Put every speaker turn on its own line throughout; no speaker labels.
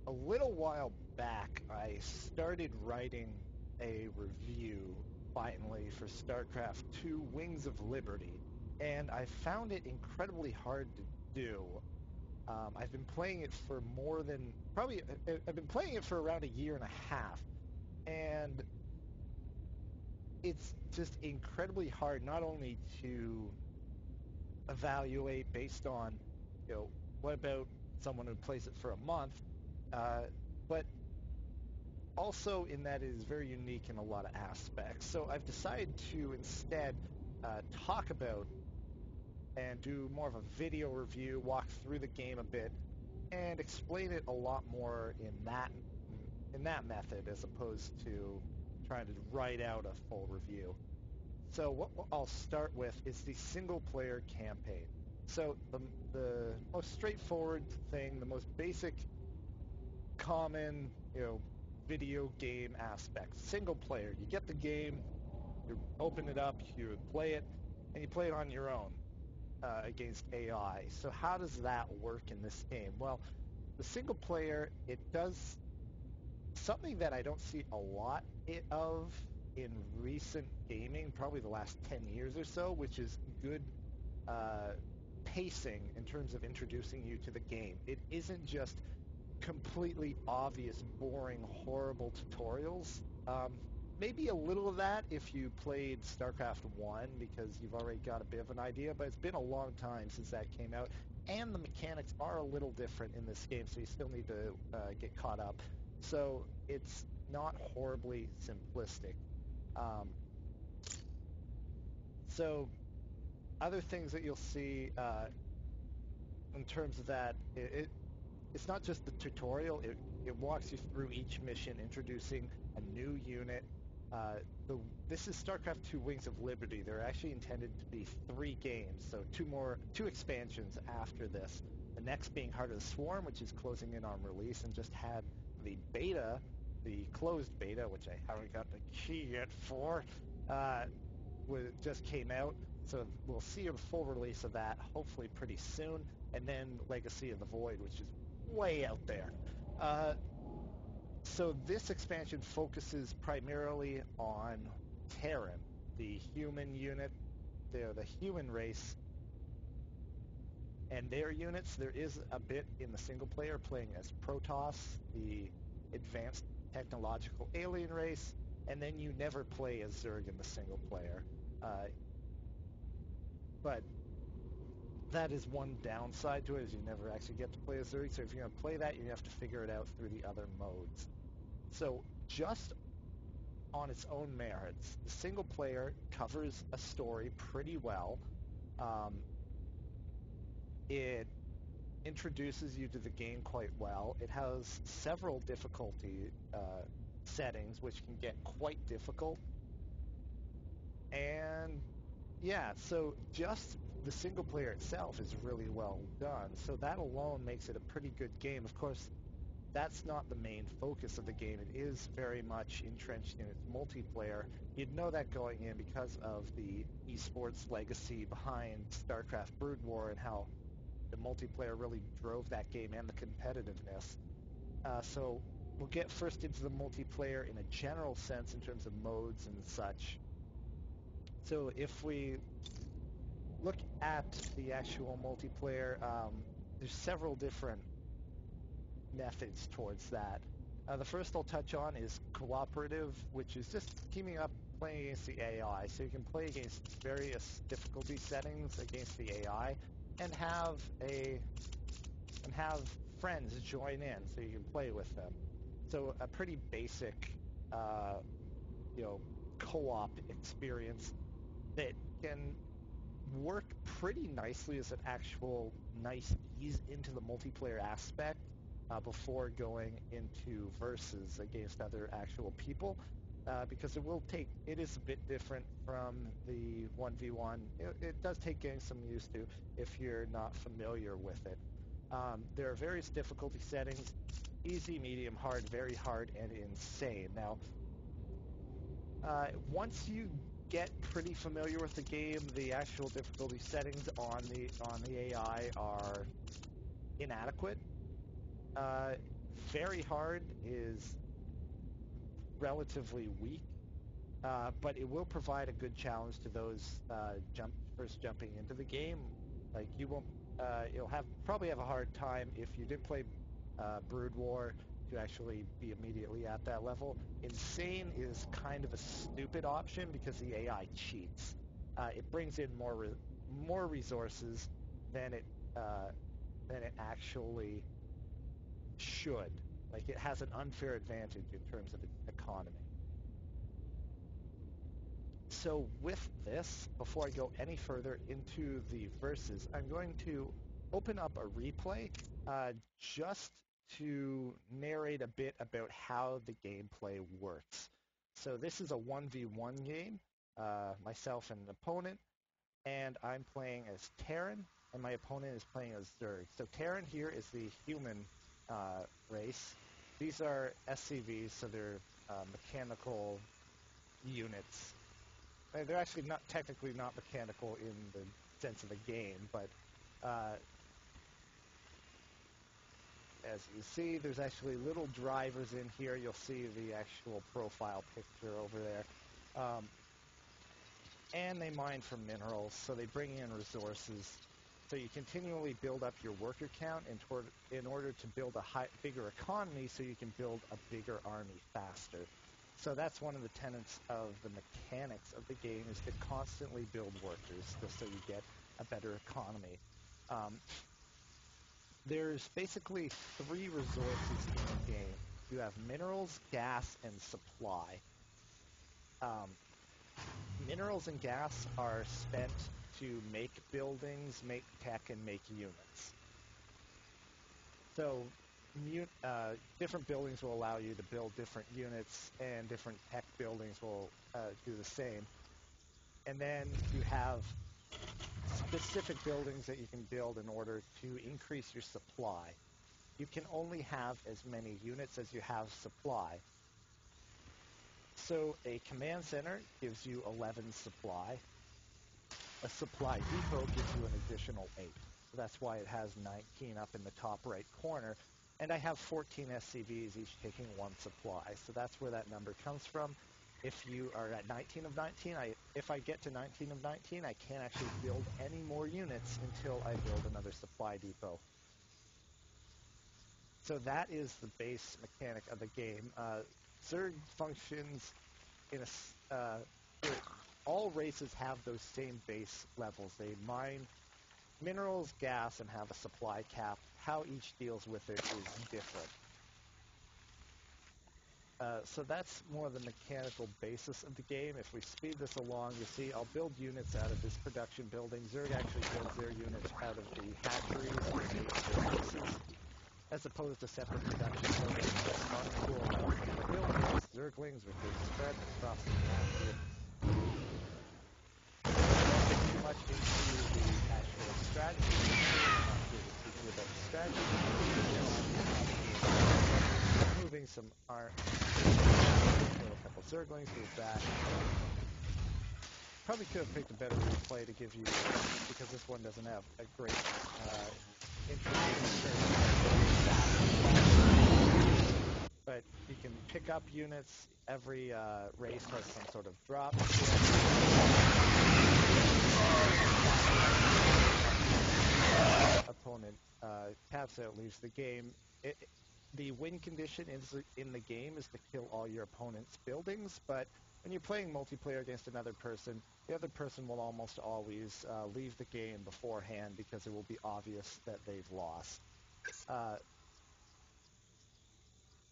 a little while back, I started writing a review, finally, for StarCraft 2 Wings of Liberty, and I found it incredibly hard to do. I've been playing it for I've been playing it for around a year and a half, and it's just incredibly hard not only to evaluate based on, what about someone who plays it for a month, but also in that it is very unique in a lot of aspects. So I've decided to instead talk about and do more of a video review, walk through the game a bit, and explain it a lot more in that method as opposed to trying to write out a full review. So what I'll start with is the single-player campaign. So the most straightforward thing, the most basic, common, video game aspect. Single player. You get the game, you open it up, you play it, and you play it on your own against AI. So how does that work in this game? Well, the single player, it does something that I don't see a lot of in recent gaming, probably the last 10 years or so, which is good pacing in terms of introducing you to the game. It isn't just completely obvious, boring, horrible tutorials. Maybe a little of that if you played StarCraft 1 because you've already got a bit of an idea, but it's been a long time since that came out, and the mechanics are a little different in this game, so you still need to get caught up. So it's not horribly simplistic. So other things that you'll see in terms of that, it's not just the tutorial. It walks you through each mission, introducing a new unit. This is StarCraft 2 Wings of Liberty. There are actually intended to be 3 games, so 2 expansions after this. The next being Heart of the Swarm, which is closing in on release and just had the beta, the closed beta, which I haven't got the key yet for, just came out. So we'll see a full release of that hopefully pretty soon. And then Legacy of the Void, which is way out there. So this expansion focuses primarily on Terran, the human unit, the human race, and their units. There is a bit in the single player playing as Protoss, the advanced technological alien race, and then you never play as Zerg in the single player. But that is one downside to it, is you never actually get to play as Zerg, so if you're going to play that, you have to figure it out through the other modes. So just on its own merits, the single player covers a story pretty well. It introduces you to the game quite well. It has several difficulty settings, which can get quite difficult. And yeah, so just the single player itself is really well done. So that alone makes it a pretty good game. Of course, that's not the main focus of the game. It is very much entrenched in its multiplayer. You'd know that going in because of the esports legacy behind StarCraft Brood War and how the multiplayer really drove that game and the competitiveness. So we'll get first into the multiplayer in a general sense in terms of modes and such. So if we look at the actual multiplayer, there's several different methods towards that. The first I'll touch on is cooperative, which is just teaming up, playing against the AI. So you can play against various difficulty settings against the AI, and have friends join in so you can play with them. So a pretty basic, co-op experience that can work pretty nicely as an actual nice ease into the multiplayer aspect before going into versus against other actual people, because it is a bit different from the 1v1. It does take getting some used to if you're not familiar with it. There are various difficulty settings: easy, medium, hard, very hard, and insane. Now, once you get pretty familiar with the game, the actual difficulty settings on the AI are inadequate. very hard is relatively weak, but it will provide a good challenge to those first jumping into the game. Like you won't, you'll probably have a hard time if you didn't play Brood War to actually be immediately at that level. Insane is kind of a stupid option because the AI cheats. It brings in more resources than it actually should. Like it has an unfair advantage in terms of its economy. So with this, before I go any further into the verses, I'm going to open up a replay just to narrate a bit about how the gameplay works. So this is a 1v1 game, myself and an opponent, and I'm playing as Terran, and my opponent is playing as Zerg. So Terran here is the human race. These are SCVs, so they're mechanical units. They're actually not technically not mechanical in the sense of the game, but as you see, there's actually little drivers in here. You'll see the actual profile picture over there. And they mine for minerals, so they bring in resources. So you continually build up your worker count in order to build a bigger economy so you can build a bigger army faster. So that's one of the tenets of the mechanics of the game, is to constantly build workers just so you get a better economy. There's basically 3 resources in the game. You have minerals, gas, and supply. Minerals and gas are spent to make buildings, make tech, and make units. So different buildings will allow you to build different units, and different tech buildings will do the same. And then you have specific buildings that you can build in order to increase your supply. You can only have as many units as you have supply. So a command center gives you 11 supply. A supply depot gives you an additional 8. So that's why it has 19 up in the top right corner. And I have 14 SCVs, each taking 1 supply. So that's where that number comes from. If you are at 19 of 19, if I get to 19 of 19, I can't actually build any more units until I build another supply depot. So that is the base mechanic of the game. Zerg functions in all races have those same base levels. They mine minerals, gas, and have a supply cap. How each deals with it is different. So that's more the mechanical basis of the game. If we speed this along, you see I'll build units out of this production building. Zerg actually builds their units out of the hatcheries and their bases, as opposed to separate production buildings that aren't cool enough. We're building these Zerglings with their spread across the map here. I don't get too much into the actual strategy. I'm not here to speak to you about the strategy. Moving some kill a couple Zerglings, move back. Probably could have picked a better replay to give you, because this one doesn't have a great but you can pick up units. Every race has some sort of drop. Opponent taps out, leaves the game. The win condition in the game is to kill all your opponent's buildings, but when you're playing multiplayer against another person, the other person will almost always leave the game beforehand because it will be obvious that they've lost.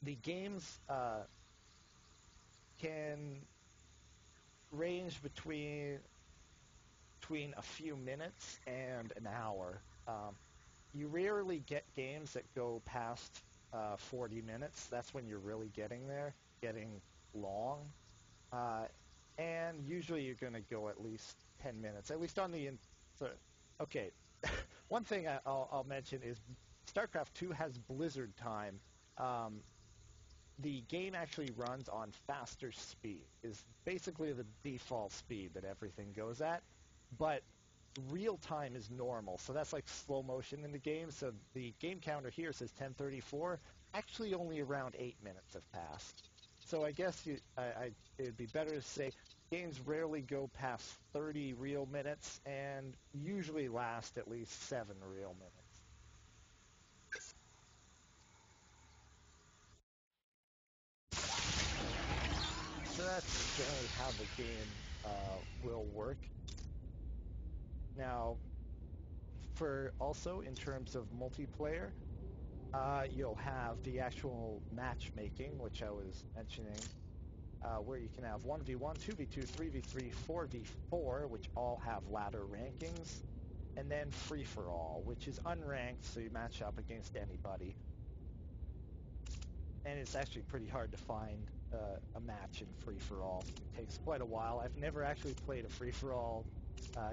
The games can range between a few minutes and an hour. You rarely get games that go past 40 minutes. That's when you're really getting long. And usually you're going to go at least 10 minutes, at least on the... Okay, one thing I'll mention is StarCraft 2 has Blizzard time. The game actually runs on faster speed, is basically the default speed that everything goes at. But real time is normal. So that's like slow motion in the game. So the game counter here says 10:34. Actually, only around 8 minutes have passed. So I guess it'd be better to say games rarely go past 30 real minutes and usually last at least 7 real minutes. So that's generally how the game will work. Now, for also in terms of multiplayer, you'll have the actual matchmaking, which I was mentioning, where you can have 1v1, 2v2, 3v3, 4v4, which all have ladder rankings, and then free-for-all, which is unranked, so you match up against anybody. And it's actually pretty hard to find a match in free-for-all. It takes quite a while. I've never actually played a free-for-all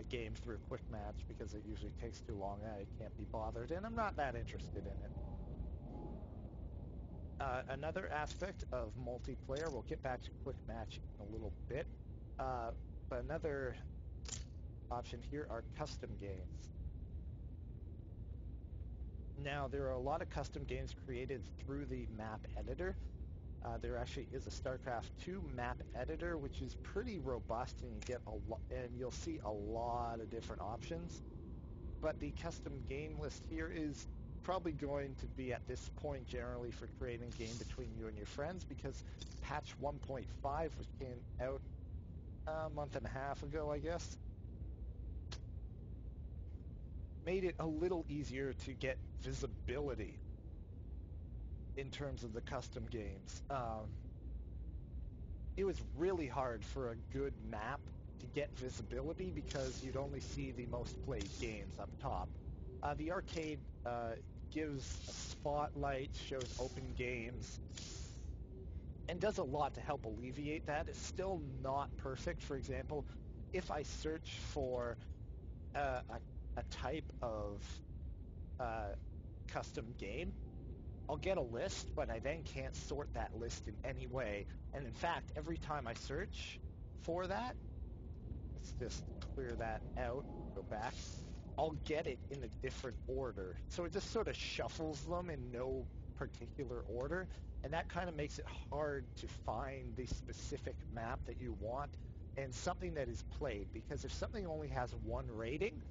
game through a quick match because it usually takes too long. I can't be bothered, and I'm not that interested in it. Another aspect of multiplayer, we'll get back to quick match in a little bit, but another option here are custom games. Now, there are a lot of custom games created through the map editor. There actually is a StarCraft 2 map editor, which is pretty robust, and you'll see a lot of different options. But the custom game list here is probably going to be at this point generally for creating a game between you and your friends, because patch 1.5, which came out a month and a half ago, I guess, made it a little easier to get visibility in terms of the custom games. It was really hard for a good map to get visibility because you'd only see the most played games up top. The arcade gives a spotlight, shows open games, and does a lot to help alleviate that. It's still not perfect. For example, if I search for a type of custom game, I'll get a list, but I then can't sort that list in any way. And in fact, every time I search for that, let's just clear that out, go back, I'll get it in a different order. So it just sort of shuffles them in no particular order, and that kind of makes it hard to find the specific map that you want and something that is played, because if something only has one rating,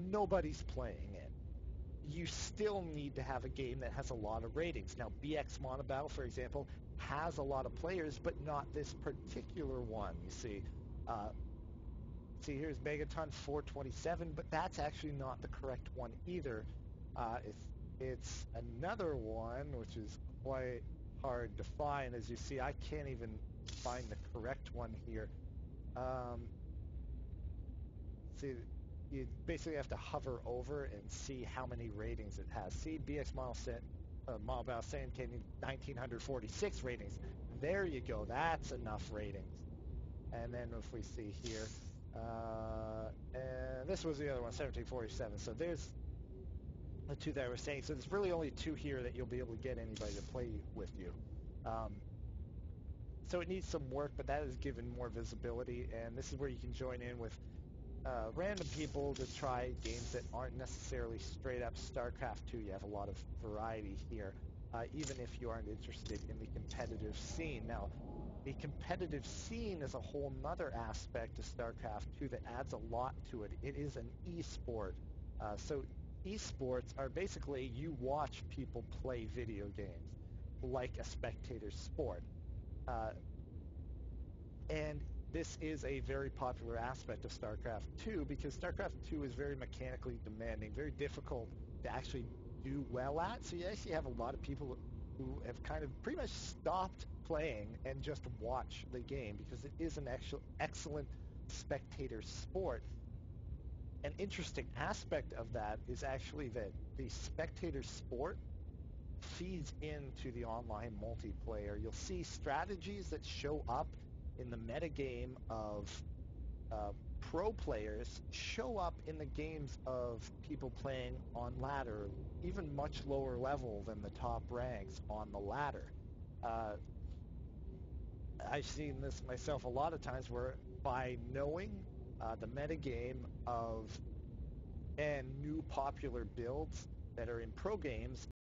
nobody's playing it. You still need to have a game that has a lot of ratings. Now, BX Monobattle, for example, has a lot of players, but not this particular one, you see. See, here's Megaton 427, but that's actually not the correct one either. It's another one, which is quite hard to find. As you see, I can't even find the correct one here. See, you basically have to hover over and see how many ratings it has. See, BX Monobattle saying came in 1,946 ratings. There you go. That's enough ratings. And then if we see here, and this was the other one, 1747. So there's the two that I was saying. So there's really only two here that you'll be able to get anybody to play with you. So it needs some work, but that is given more visibility. And this is where you can join in with random people to try games that aren't necessarily straight up StarCraft 2. You have a lot of variety here, even if you aren't interested in the competitive scene. Now, the competitive scene is a whole nother aspect of StarCraft 2 that adds a lot to it. It is an e-sport. So esports are basically you watch people play video games like a spectator sport. And this is a very popular aspect of StarCraft 2 because StarCraft 2 is very mechanically demanding, very difficult to actually do well at. So you actually have a lot of people who have kind of pretty much stopped playing and just watch the game because it is an excellent spectator sport. An interesting aspect of that is actually that the spectator sport feeds into the online multiplayer. You'll see strategies that show up in the metagame of pro players show up in the games of people playing on ladder, even much lower level than the top ranks on the ladder. I've seen this myself a lot of times where by knowing the metagame of and new popular builds that are in pro games